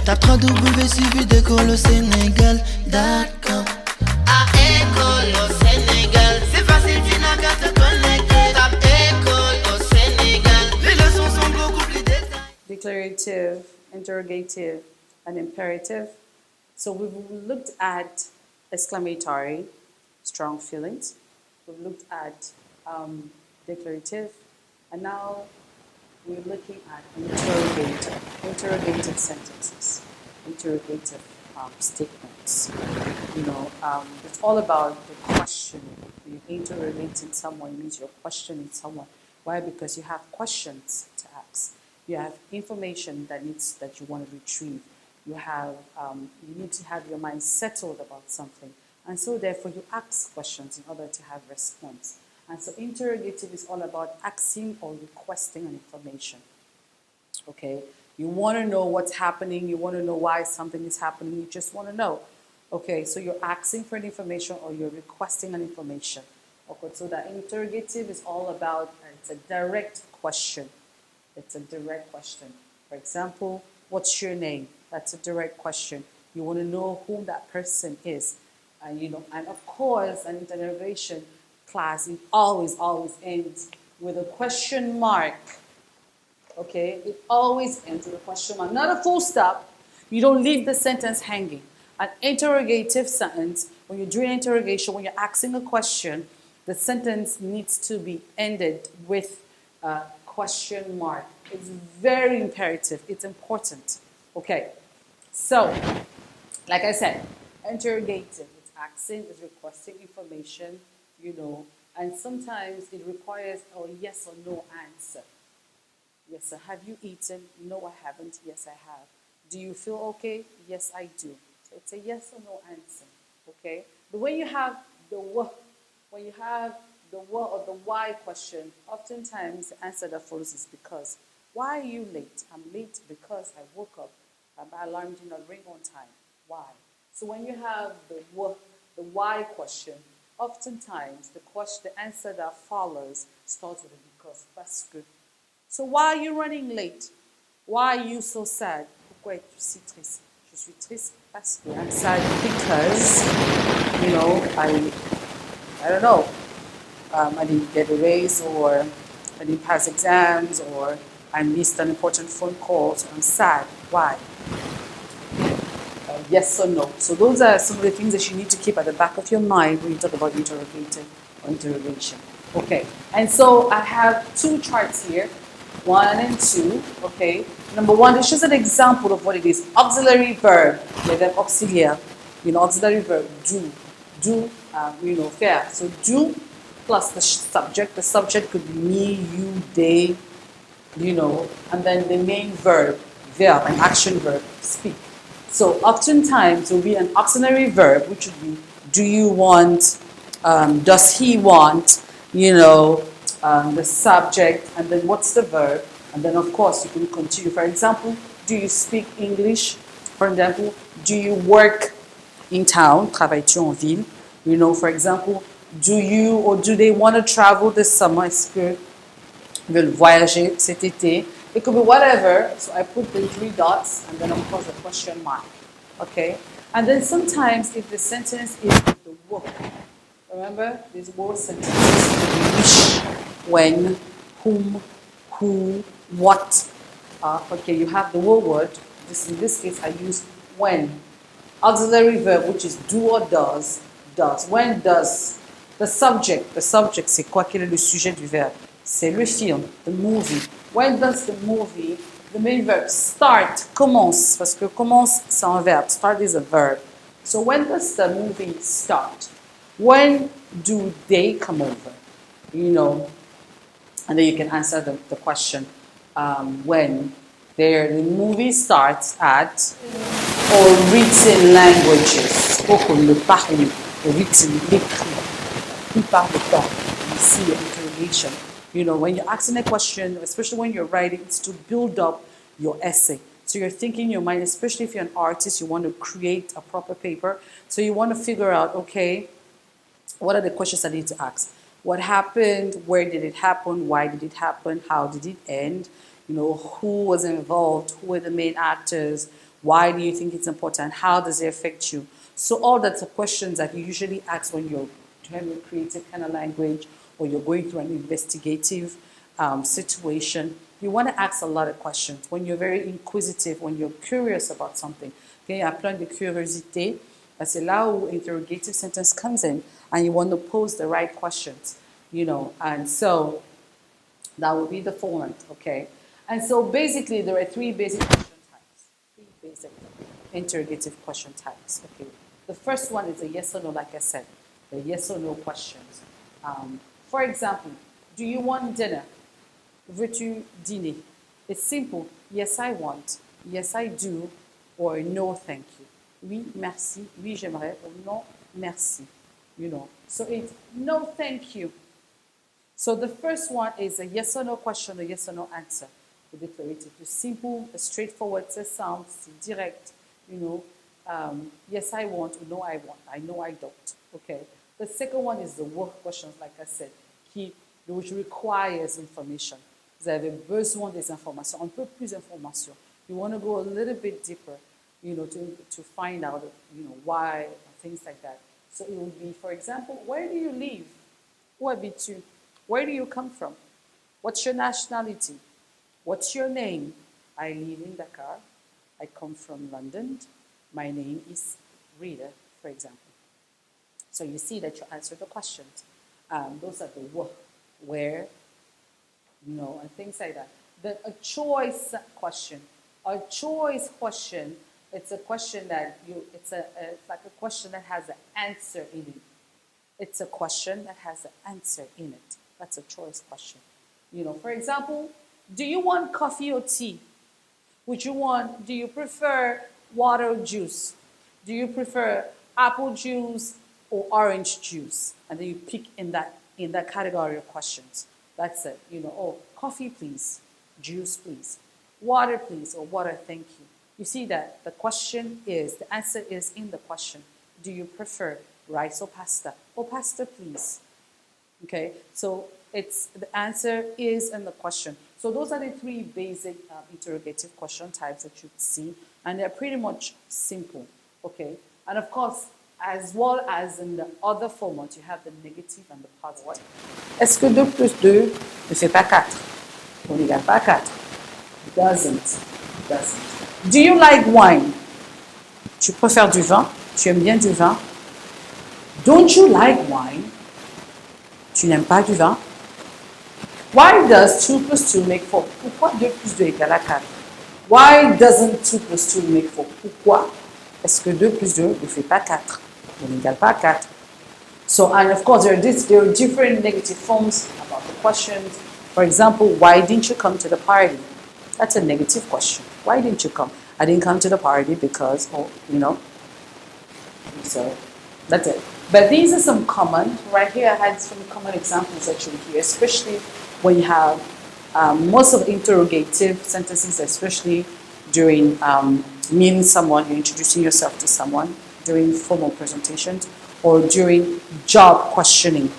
Tape www.suividecolosénégal.com. À École au Sénégal, c'est facile, tu n'as qu'à te connecter. Tape École au Sénégal, les leçons sont beaucoup plus détaillées. Declarative, interrogative, and imperative. So we've looked at exclamatory, strong feelings. We've looked at declarative, and now we're looking at interrogative sentences, interrogative statements. It's all about the question. You're interrogating someone means you're questioning someone. Why? Because you have questions to ask. You have information that you want to retrieve. You need to have your mind settled about something, and so therefore you ask questions in order to have response. And so interrogative is all about asking or requesting an information. Okay, you want to know what's happening. You want to know why something is happening. You just want to know. Okay, so you're asking for an information or you're requesting an information. Okay, so that interrogative is all about, it's a direct question. It's a direct question. For example, what's your name? That's a direct question. You want to know who that person is. And of course, an interrogation class, it always ends with a question mark. Okay, it always ends with a question mark, not a full stop. You don't leave the sentence hanging. An interrogative sentence, when you're doing interrogation, when you're asking a question, the sentence needs to be ended with a question mark. It's very imperative. It's important. Okay, so like I said, interrogative. It's asking, it's requesting information, and sometimes it requires a yes or no answer. Yes, sir. Have you eaten? No, I haven't. Yes, I have. Do you feel okay? Yes, I do. So it's a yes or no answer. Okay. But when you have the what or the why question, oftentimes the answer that follows is because. Why are you late? I'm late because I woke up. My alarm did not ring on time. Why? So when you have the why question, oftentimes the answer that follows starts with a because. Parce que. So why are you running late? Why are you so sad? Pourquoi es-tu si triste? Je suis triste parce que. I'm sad because, I don't know, I didn't get a raise, or I didn't pass exams, or I missed an important phone call, so I'm sad. Why? Yes or no. So those are some of the things that you need to keep at the back of your mind when you talk about interrogative or interrogation. Okay, and so I have two charts here, 1 and 2. Okay, number 1, this is an example of what it is. Auxiliary verb, the verb auxiliaire, auxiliary verb, do, faire. So do plus the subject. The subject could be me, you, they, and then the main verb, an action verb, speak. So oftentimes there will be an auxiliary verb, which would be, do you want, does he want, the subject, and then what's the verb, and then of course you can continue. For example, do you speak English? For example, do you work in town? Travailles-tu en ville? For example, do you or do they want to travel this summer? Est-ce que ils veulent voyager cet été? It could be whatever. So I put the 3 dots and then of course the question mark. Okay? And then sometimes if the sentence is the what, remember these word sentences, which, when, whom, who, what. Okay, you have the word. In this case I use when. Auxiliary verb, which is do or does. When does. The subject, c'est quoi? Quel est le sujet du verbe? C'est le film, the movie. When does the movie, the main verb, start, commence, parce que commence, c'est un verbe. Start is a verb. So when does the movie start? When do they come over? And then you can answer the question when. The movie starts at, or written languages, spoken, le parler, written, l'écrit. La plupart du temps, you see interrogation. When you're asking a question, especially when you're writing, it's to build up your essay. So you're thinking in your mind, especially if you're an artist, you want to create a proper paper. So you want to figure out, okay, what are the questions I need to ask? What happened? Where did it happen? Why did it happen? How did it end? Who was involved? Who were the main actors? Why do you think it's important? How does it affect you? So all that's the questions that you usually ask when you're trying to create a kind of language or you're going through an investigative situation. You want to ask a lot of questions. When you're very inquisitive, when you're curious about something, okay, il y a plein de curiosité. C'est là où interrogative sentence comes in, and you want to pose the right questions, and so that would be the format, okay? And so basically, there are three basic question types, three basic interrogative question types, okay? The first one is a yes or no, like I said, the yes or no questions. For example, do you want dinner? Veux-tu dîner? It's simple. Yes, I want. Yes, I do. Or no, thank you. Oui, merci. Oui, j'aimerais. Or no, merci. So it's no, thank you. So the first one is a yes or no question, a yes or no answer. The declarative. It's simple, straightforward, c'est simple, c'est direct. Yes, I want, or no, I want. I know, I don't. Okay. The second one is the work questions, like I said, which requires information. Vous avez besoin des informations, un peu plus d'informations. You want to go a little bit deeper, to find out, why, things like that. So it would be, for example, where do you live? Où habites-tu? Where do you come from? What's your nationality? What's your name? I live in Dakar. I come from London. My name is Rita, for example. So you see that you answer the questions. Those are the what, where, and things like that. A choice question. A choice question, it's a question that it's like a question that has an answer in it. It's a question that has an answer in it. That's a choice question. For example, do you want coffee or tea? Do you prefer water or juice? Do you prefer apple juice or orange juice? And then you pick in that category of questions. That's it. Coffee, please. Juice, please. Water, please, or water, thank you. You see that the answer is in the question. Do you prefer rice or pasta? Or pasta, please. Okay, so the answer is in the question. So those are the three basic interrogative question types that you see, and they're pretty much simple. Okay, and of course, as well as in the other format, you have the negative and the positive. Est-ce que 2 plus 2 ne fait pas 4? On n'égale pas 4. It doesn't. Do you like wine? Tu préfères du vin? Tu aimes bien du vin? Don't you like wine? Tu n'aimes pas du vin? Why does 2 plus 2 make 4? Pourquoi 2 plus 2 égale à 4? Why doesn't 2 plus 2 make 4? Pourquoi est-ce que 2 plus 2 ne fait pas 4? On n'égale pas 4. So, and of course, there are different negative forms about the questions. For example, why didn't you come to the party? That's a negative question. Why didn't you come? I didn't come to the party because, So, that's it. But these are some common, right here I had some common examples actually here, especially when you have most of the interrogative sentences, especially during meeting someone, you're introducing yourself to someone, during formal presentations, or during job questioning.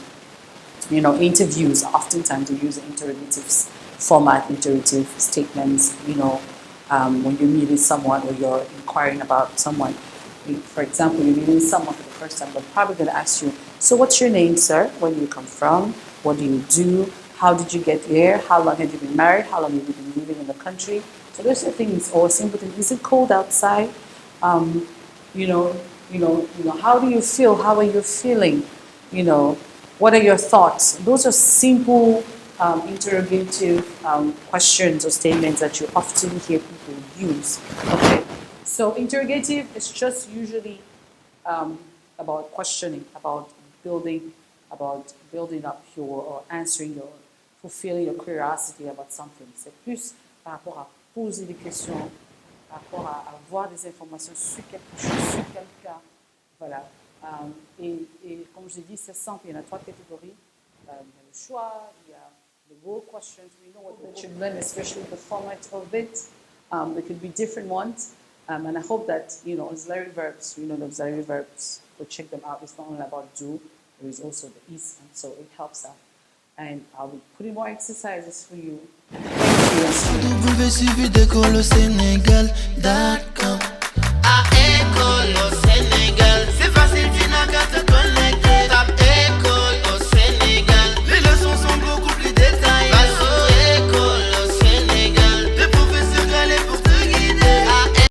Interviews, oftentimes you use interrogative format, interrogative statements, when you're meeting someone or you're inquiring about someone. For example, you're meeting someone for the first time, they're probably going to ask you, so what's your name, sir? Where do you come from? What do you do? How did you get here? How long have you been married? How long have you been living in the country? So those are things, or simple things. Is it cold outside? How do you feel? How are you feeling? What are your thoughts? Those are simple interrogative questions or statements that you often hear people use. Okay. So interrogative is just usually about questioning, about building up or answering fulfilling your curiosity about something. C'est plus par rapport à poser des questions, par rapport à avoir des informations sur quelque chose, sur quelqu'un. Voilà. Et comme je dis, c'est simple. Il y en a 3 catégories. Il y a le choix, il y a the role questions. We know what the children, especially the format of it. There could be different ones. And I hope that, auxiliary verbs, the auxiliary verbs, we'll check them out. It's not only about do, there is also the is, and so it helps out. And I'll be putting more exercises for you. Thank you.